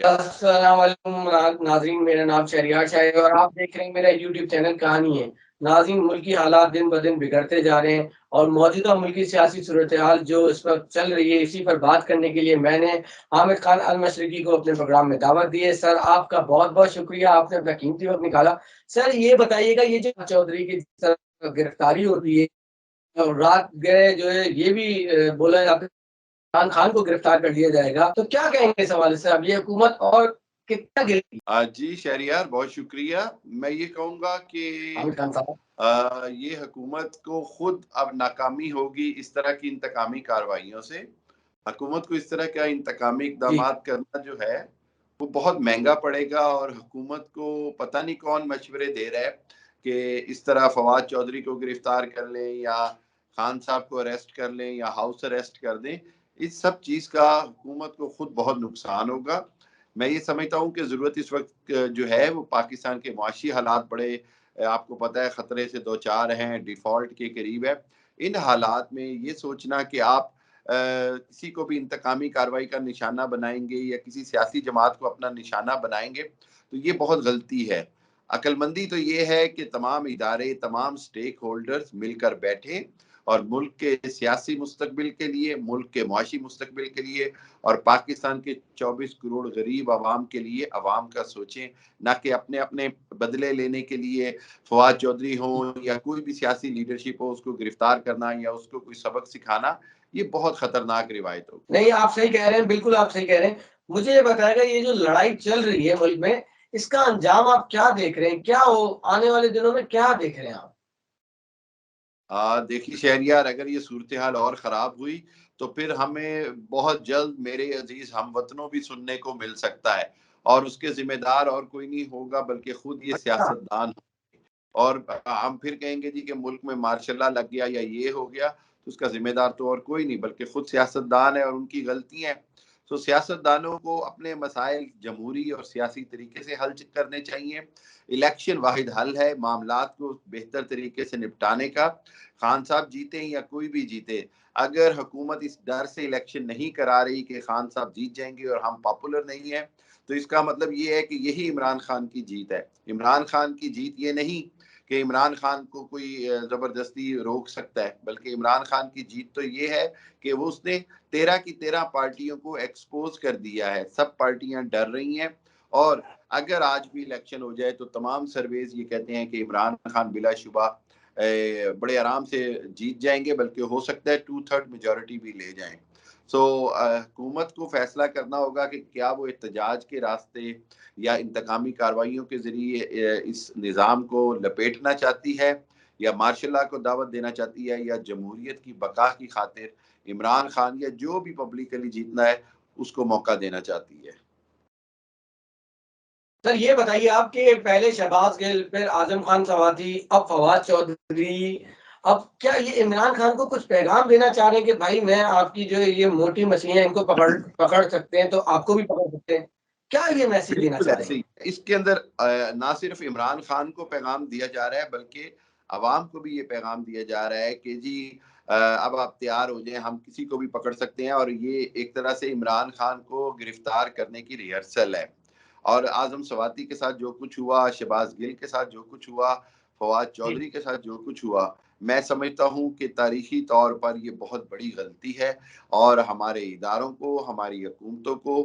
अस्सलाम वालेकुम नाज़रीन, मेरा नाम शहरियार शाह है और आप देख रहे हैं मेरा यूट्यूब चैनल कहानी है। नाज़रीन, मुल्की हालात दिन-ब-दिन बिगड़ते जा रहे हैं और मौजूदा मुल्की सियासी सूरत-ए-हाल जो इस वक़्त चल रही है, इसी पर बात करने के लिए मैंने हामिद खान अल-मशरिकी को अपने प्रोग्राम में दावत दी है। सर, आपका बहुत-बहुत शुक्रिया, आपने अपना कीमती वक़्त निकाला। सर, ये बताइएगा, ये जो चौधरी की जिस तरह गिरफ्तारी होती है और रात गए जो है ये भी बोला जाता है इमरान खान को गिरफ्तार कर लिया जाएगा, तो क्या कहेंगे इस हवाले से? अब ये हुकूमत और कितना गिरेगी? जी शहरियार, बहुत शुक्रिया। मैं ये कहूँगा कि आमिर खान साहब। ये हुकूमत को खुद अब नाकामी होगी इस तरह की इंतकामी कार्रवाइयों से। हुकूमत को इस तरह का इंतकामी जी। इक़दामात करना जो है, वो बहुत महँगा पड़ेगा और हुकूमत को पता नहीं कौन मशवरे दे रहा है कि इस तरह फवाद चौधरी को गिरफ्तार कर लें या खान साहब को अरेस्ट कर लें या हाउस अरेस्ट कर दें। इस सब चीज़ का हुकूमत को खुद बहुत नुकसान होगा। मैं ये समझता हूँ कि ज़रूरत इस वक़्त जो है वो पाकिस्तान के मुआशी हालात बड़े आपको पता है खतरे से दो चार हैं, डिफ़ॉल्ट के करीब है। इन हालात में ये सोचना कि आप किसी को भी इंतकामी कार्रवाई का निशाना बनाएँगे या किसी सियासी जमात को अपना निशाना बनाएँगे, तो ये बहुत गलती है। अक्लमंदी तो ये है कि तमाम इदारे, तमाम स्टेक होल्डर्स मिलकर बैठें और मुल्क के सियासी मुस्तकबिल के लिए, मुल्क के मुआशी मुस्तकबिल के लिए और पाकिस्तान के 24 करोड़ गरीब अवाम के लिए अवाम का सोचें, ना कि अपने-अपने बदले लेने के लिए फवाद चौधरी हों या कोई भी सियासी लीडरशिप हो, उसको गिरफ्तार करना या उसको कोई सबक सिखाना, ये बहुत खतरनाक रिवायत होगी। नहीं, आप सही कह रहे हैं, बिल्कुल आप सही कह रहे हैं। मुझे ये बताइएगा, ये जो लड़ाई चल रही है मुल्क में, इसका अंजाम आप क्या देख रहे हैं? क्या हो आने वाले दिनों में क्या देख रहे हैं आप? देखिए शहरियार, अगर ये सूरत-ए-हाल और ख़राब हुई, तो फिर हमें बहुत जल्द मेरे अज़ीज़ हमवतनों भी सुनने को मिल सकता है और उसके ज़िम्मेदार और कोई नहीं होगा बल्कि खुद ये अच्छा। सियासतदान और हम फिर कहेंगे जी कि मुल्क में मार्शल लॉ लग गया या ये हो गया, तो उसका ज़िम्मेदार तो और कोई नहीं बल्कि खुद सियासतदान है और उनकी गलतियाँ हैं। तो सियासतदानों को अपने मसाइल जमहूरी और सियासी तरीके से हल करने चाहिए। इलेक्शन वाहिद हल है मामलात को बेहतर तरीके से निपटाने का। खान साहब जीते या कोई भी जीते, अगर हुकूमत इस डर से इलेक्शन नहीं करा रही कि खान साहब जीत जाएँगे और हम पॉपुलर नहीं हैं, तो इसका मतलब ये है कि यही इमरान खान की जीत है। इमरान खान की जीत ये नहीं कि इमरान खान को कोई ज़बरदस्ती रोक सकता है, बल्कि इमरान खान की जीत तो ये है कि वो उसने 13 की 13 पार्टियों को एक्सपोज़ कर दिया है। सब पार्टियाँ डर रही हैं और अगर आज भी इलेक्शन हो जाए तो तमाम सर्वेज़ ये कहते हैं कि इमरान खान बिलाशुबा बड़े आराम से जीत जाएँगे, बल्कि हो सकता है 2/3 मेजॉरिटी भी ले जाएँ। सो हुकूमत को फैसला करना होगा कि क्या वो एहतजाज के रास्ते या इंतकामी कार्रवाइयों के ज़रिए इस निज़ाम को लपेटना चाहती है या मार्शल लॉ को दावत देना चाहती है या जमहूरियत की बका की खातिर इमरान खान या जो भी पब्लिकली जीतना है उसको मौका देना चाहती है। सर, ये बताइए आप कि पहले शहबाज गिल, फिर आज़म खान सवाती, अब फवाद चौधरी, अब क्या ये इमरान खान को कुछ पैगाम देना चाह रहे हैं कि भाई मैं आपकी जो ये मोटी मछलियाँ हैं इनको पकड़ पकड़ सकते हैं, तो आपको भी पकड़ सकते हैं। क्या ये मैसेज देना बिल्कुल चाह रहे ऐसे हैं? ही इसके अंदर ना सिर्फ इमरान खान को पैगाम दिया जा रहा है बल्कि अवाम को भी ये पैगाम दिया जा रहा है कि जी अब आप तैयार हो जाएं, हम किसी को भी पकड़ सकते हैं और ये एक तरह से इमरान खान को गिरफ्तार करने की रिहर्सल है। और आजम सवाती के साथ जो कुछ हुआ, शहबाज गिल के साथ जो कुछ हुआ, फवाद जी। चौधरी के साथ जो कुछ हुआ, मैं समझता हूँ कि तारीखी तौर पर ये बहुत बड़ी गलती है और हमारे इदारों को, हमारी हुकूमतों को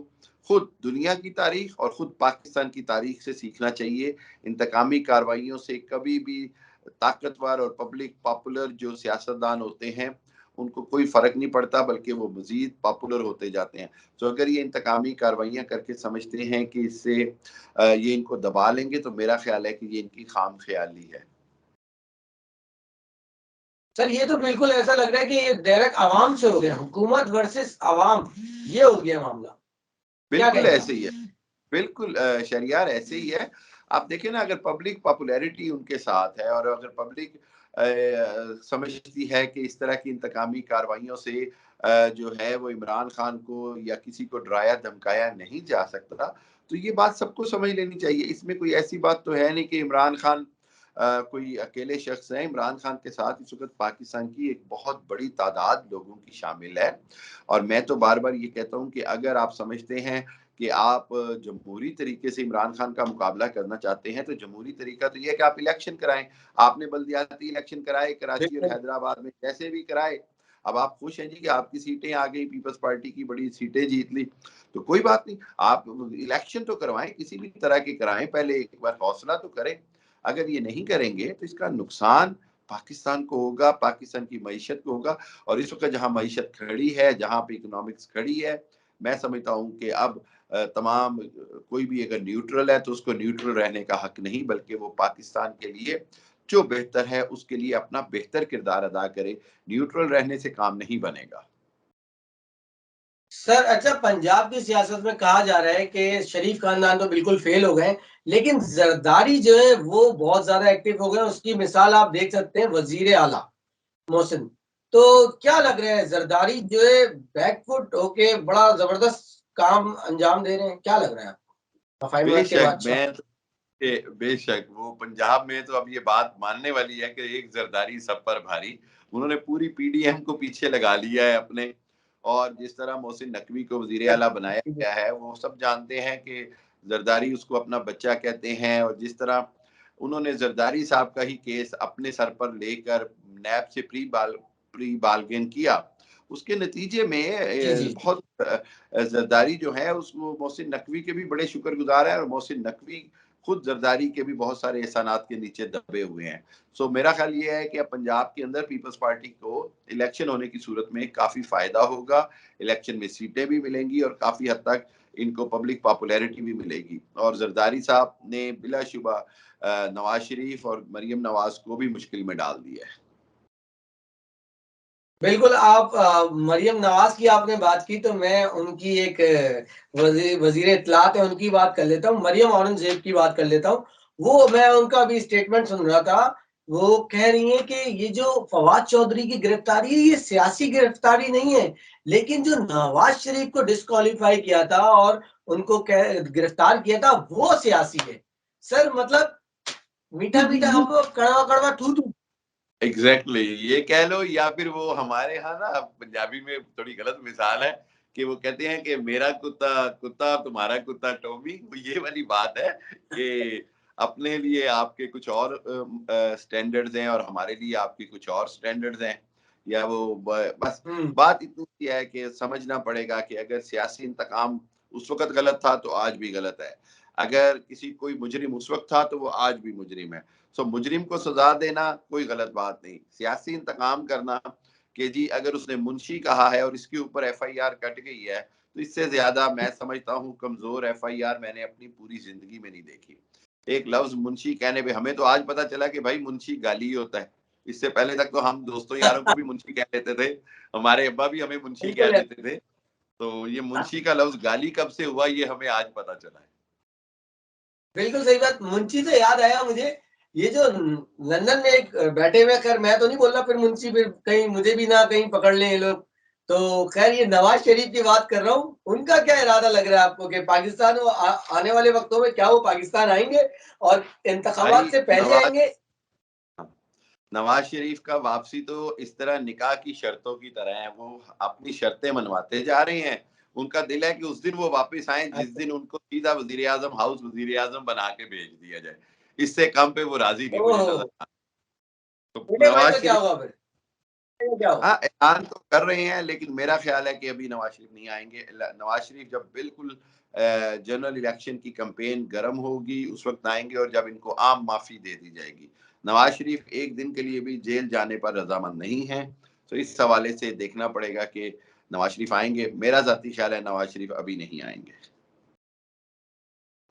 खुद दुनिया की तारीख और खुद पाकिस्तान की तारीख से सीखना चाहिए। इंतकामी कार्रवाइयों से कभी भी ताकतवर और पब्लिक पॉपुलर जो सियासतदान होते हैं, उनको कोई फ़र्क नहीं पड़ता बल्कि वो मज़ीद पॉपुलर होते जाते हैं। तो अगर ये इंतकामी कार्रवाइयाँ करके समझते हैं कि इससे ये इनको दबा लेंगे, तो मेरा ख़्याल है कि ये इनकी खाम-ख़याली है। सर, ये तो बिल्कुल ऐसा लग रहा है कि ये डायरेक्ट अवाम से हो गया, हुकूमत वर्सेस अवाम, ये हो गया मामला। क्या बिल्कुल कहेंगे ऐसे आप? ही है। बिल्कुल शरियार ऐसे ही है। आप देखिए ना, अगर पब्लिक पॉपुलैरिटी उनके साथ है और अगर पब्लिक समझती है कि इस तरह की इंतकामी कार्रवाइयों से जो है वो इमरान खान को या किसी को डराया धमकाया नहीं जा सकता, तो ये बात सबको समझ लेनी चाहिए। इसमें कोई ऐसी बात तो है नहीं कि इमरान खान कोई अकेले शख्स हैं। इमरान खान के साथ इस वक़्त पाकिस्तान की एक बहुत बड़ी तादाद लोगों की शामिल है और मैं तो बार-बार ये कहता हूँ कि अगर आप समझते हैं कि आप जमहूरी तरीके से इमरान खान का मुकाबला करना चाहते हैं, तो जमहूरी तरीका तो ये है कि आप इलेक्शन कराएं। आपने बल्दियाती इलेक्शन कराए कराची और बिल्कुल। हैदराबाद में, जैसे भी कराए। अब आप खुश हैं जी कि आपकी सीटें आ गई, पीपल्स पार्टी की बड़ी सीटें जीत ली, तो कोई बात नहीं, आप इलेक्शन तो करवाएं, किसी भी तरह के कराएं, पहले एक बार हौसला तो करें। अगर ये नहीं करेंगे तो इसका नुकसान पाकिस्तान को होगा, पाकिस्तान की मईशत को होगा। और इस वक्त जहां मईशत खड़ी है, जहां पे इकोनॉमिक्स खड़ी है, मैं समझता हूं कि अब तमाम कोई भी अगर न्यूट्रल है तो उसको न्यूट्रल रहने का हक नहीं, बल्कि वो पाकिस्तान के लिए जो बेहतर है उसके लिए अपना बेहतर किरदार अदा करे। न्यूट्रल रहने से काम नहीं बनेगा। सर अच्छा, पंजाब की सियासत में कहा जा रहा है कि शरीफ खानदान तो बिल्कुल फेल हो गए, लेकिन जरदारी जो है वो बहुत ज्यादा एक्टिव हो गए। उसकी मिसाल आप देख सकते हैं वजीर आला मोहसिन। तो क्या लग रहा है, जरदारी जो है बैकफुट होके बड़ा जबरदस्त काम अंजाम दे रहे हैं, क्या लग रहा है आपको मफाहिमात के बेशक बादशाह? मैं बेशक वो पंजाब में तो अब ये बात मानने वाली है कि एक जरदारी सब पर भारी। उन्होंने पूरी पीडीएम को पीछे लगा लिया है अपने। और जिस तरह मोहसिन नकवी को वजीर आला बनाया गया है, वो सब जानते हैं कि जरदारी उसको अपना बच्चा कहते हैं। और जिस तरह उन्होंने जरदारी साहब का ही केस अपने सर पर लेकर नैब से प्री बालगेन किया, उसके नतीजे में जी जी जी। बहुत जरदारी जो है उसको मोहसिन नकवी के भी बड़े शुक्रगुजार है, और मोहसिन नकवी खुद जरदारी के भी बहुत सारे एहसानात के नीचे दबे हुए हैं। सो मेरा ख्याल ये है कि अब पंजाब के अंदर पीपल्स पार्टी को इलेक्शन होने की सूरत में काफी फायदा होगा। इलेक्शन में सीटें भी मिलेंगी और काफी हद तक इनको पब्लिक पॉपुलैरिटी भी मिलेगी। और जरदारी साहब ने बिलाशुबा नवाज शरीफ और मरियम नवाज को भी मुश्किल में डाल दिया है। बिल्कुल, आप मरियम नवाज़ की आपने बात की तो मैं उनकी एक वज़ीर इत्तलात है, उनकी बात कर लेता हूँ। मरियम औरंगज़ेब की बात कर लेता हूँ। वो मैं उनका अभी स्टेटमेंट सुन रहा था। वो कह रही हैं कि ये जो फवाद चौधरी की गिरफ्तारी है, ये सियासी गिरफ्तारी नहीं है, लेकिन जो नवाज़ शरीफ को डिस्क्वालीफाई किया था और उनको गिरफ्तार किया था, वो सियासी है। सर मतलब मीठा-मीठा हमको कड़वा-कड़वा थू-थू। एग्जैक्टली ये कह लो, या फिर वो हमारे यहाँ ना पंजाबी में थोड़ी गलत मिसाल है कि वो कहते हैं कि मेरा कुत्ता कुत्ता तुम्हारा कुत्ता टॉमी। वो ये वाली बात है कि अपने लिए आपके कुछ और स्टैंडर्ड्स हैं और हमारे लिए आपके कुछ और स्टैंडर्ड्स हैं। या वो बस हुँ, बात इतनी सी है कि समझना पड़ेगा कि अगर सियासी इंतकाम उस वक्त गलत था तो आज भी गलत है। अगर किसी कोई मुजरिम उस वक्त था तो वो आज भी मुजरिम है। सो मुजरिम को सजा देना कोई गलत बात नहीं, सियासी इंतकाम करना कि जी अगर उसने मुंशी कहा है और इसके ऊपर एफआईआर कट गई है, तो इससे ज्यादा मैं समझता हूँ कमजोर एफआईआर मैंने अपनी पूरी जिंदगी में नहीं देखी। एक लफ्ज मुंशी कहने पे हमें तो आज पता चला कि भाई मुंशी गाली ही होता है। इससे पहले तक तो हम दोस्तों यारों को भी मुंशी कह लेते थे, हमारे अब्बा भी हमें मुंशी कह बिल्कुल है। देते थे। तो ये मुंशी का लफ्ज गाली कब से हुआ ये हमें आज पता चला है। बिल्कुल सही बात। मुंशी से याद आया मुझे, ये जो लंदन में एक बैठे हुए, खैर मैं तो नहीं बोल रहा, फिर मुंशी फिर कहीं मुझे भी ना कहीं पकड़ लें ये लोग। तो खैर ये नवाज शरीफ की बात कर रहा हूँ, उनका क्या इरादा लग रहा है आपको कि पाकिस्तान वो आने वाले वक्तों में क्या वो पाकिस्तान आएंगे और इंतखाबात भाई से पहले नवाज आएंगे? नवाज शरीफ का वापसी तो इस तरह निकाह की शर्तों की तरह है, वो अपनी शर्तें मनवाते जा रहे हैं। उनका दिल है कि उस दिन वो वापस आए जिस अच्छा। दिन उनको सीधा वजीर आजम हाउस वजीर आजम बना के भेज दिया जाए। इससे कम पे वो राजी नहीं मुझे ओह, नजर आ। तो छोटे भाई नवाज का क्या शरीफ होगा फिर? छोटे का क्या होगा? हाँ ऐलान तो कर रहे हैं, लेकिन मेरा ख्याल है कि अभी नवाज शरीफ नहीं आएंगे। नवाज शरीफ जब बिल्कुल जनरल इलेक्शन की कंपेन गर्म होगी उस वक्त आएंगे, और जब इनको आम माफी दे दी जाएगी। नवाज शरीफ एक दिन के लिए भी जेल जाने पर रजामंद नहीं है। तो इस हवाले से देखना पड़ेगा कि नवाज शरीफ आएंगे। मेरा जाती ख्याल है नवाज शरीफ अभी नहीं आएंगे।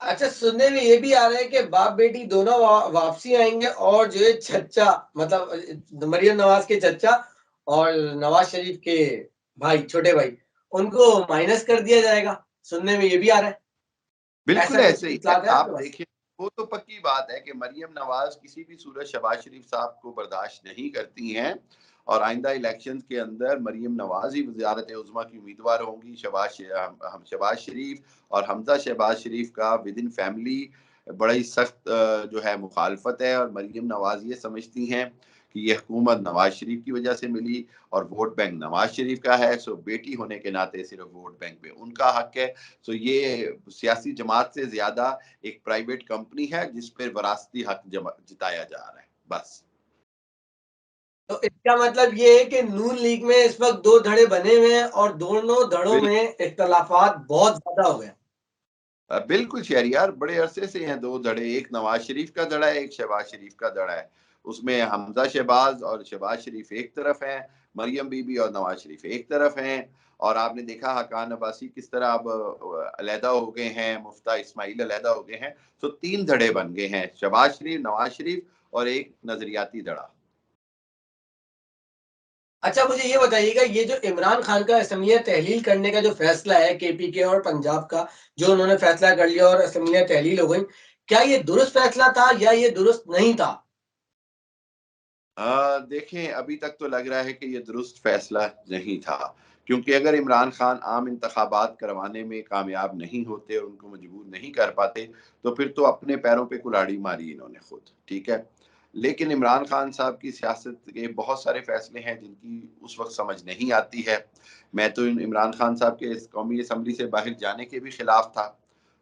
अच्छा, सुनने में ये भी आ रहा है कि बाप बेटी दोनों वापसी आएंगे और जो है चचा, मतलब मरियम नवाज के चचा और नवाज शरीफ के भाई, छोटे भाई, उनको माइनस कर दिया जाएगा। सुनने में ये भी आ रहा है। बिल्कुल ऐसा कुछ ऐसे ही है, इत्तलात है आपके आप पास? देखिए वो तो पक्की बात है कि मरियम नवाज किसी भी सूरत शहबाज शरीफ साहब को बर्दाश्त नहीं करती हैं। और आइंदा इलेक्शंस के अंदर मरियम नवाज ही वज़ारत उज़्मा की उम्मीदवार होंगी। हम शहबाज शरीफ और हमजा शहबाज शरीफ का विद इन फैमिली बड़ा ही सख्त जो है मुखालफत है। और मरियम नवाज ये समझती हैं कि ये हुकूमत नवाज शरीफ की वजह से मिली और वोट बैंक नवाज शरीफ का है, सो बेटी होने के नाते सिर्फ वोट बैंक पे उनका हक है। सो ये सियासी जमात से ज्यादा एक प्राइवेट कंपनी है जिस पर वरासती हक जिताया जा रहा है, बस। तो इसका मतलब ये है कि नून लीग में इस वक्त दो धड़े बने हुए हैं और दोनों धड़ों बिल में इख्तलाफात बहुत ज्यादा हो गए। बिल्कुल शहरियार, बड़े अरसे से हैं दो धड़े, एक नवाज शरीफ का धड़ा है, एक शहबाज शरीफ का धड़ा है। उसमें हमजा शहबाज और शहबाज शरीफ एक तरफ हैं, मरियम बीबी और नवाज शरीफ एक तरफ हैं। और आपने देखा हकान अब्बासी किस तरह अब अलहदा हो गए हैं, मुफ्ता इस्माइल अलहदा हो गए हैं। तो तीन धड़े बन गए हैं, शहबाज शरीफ, नवाज शरीफ और एक नजरियाती धड़ा। अच्छा, मुझे ये बताइएगा, ये जो इमरान खान का असमिया तहलील करने का जो फैसला है केपी के और पंजाब का, जो उन्होंने फैसला कर लिया और असमिया तहलील हो गई, क्या ये दुरुस्त फैसला था या ये दुरुस्त नहीं था? देखें, अभी तक तो लग रहा है कि ये दुरुस्त फैसला नहीं था, क्योंकि अगर इमरान खान आम इंतखाबात करवाने में कामयाब नहीं होते और उनको मजबूर नहीं कर पाते, तो फिर तो अपने पैरों पे कुल्हाड़ी मारी इन्होंने खुद, ठीक है। लेकिन इमरान खान साहब की सियासत के बहुत सारे फैसले हैं जिनकी उस वक्त समझ नहीं आती है। मैं तो इमरान खान साहब के इस कौमी असम्बली से बाहर जाने के भी खिलाफ था,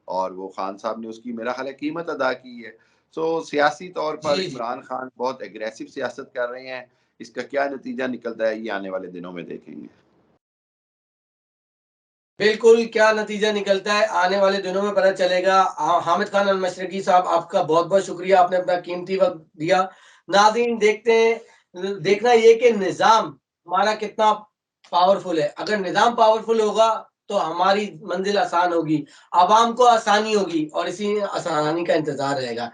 और वो खान साहब ने उसकी मेरा ख्याल है कीमत अदा की है। सो सियासी तौर पर जी, जी। इमरान खान बहुत एग्रेसिव सियासत कर रहे हैं। इसका क्या नतीजा निकलता है, ये आने वाले दिनों में देखेंगे। बिल्कुल, क्या नतीजा निकलता है आने वाले दिनों में पता चलेगा। हामिद खान अल-मशरिकी साहब, आपका बहुत-बहुत शुक्रिया, आपने अपना कीमती वक़्त दिया। नाज़रीन, देखते हैं, देखना ये कि निज़ाम हमारा कितना पावरफुल है। अगर निज़ाम पावरफुल होगा तो हमारी मंज़िल आसान होगी, आवाम को आसानी होगी और इसी आसानी का इंतज़ार रहेगा।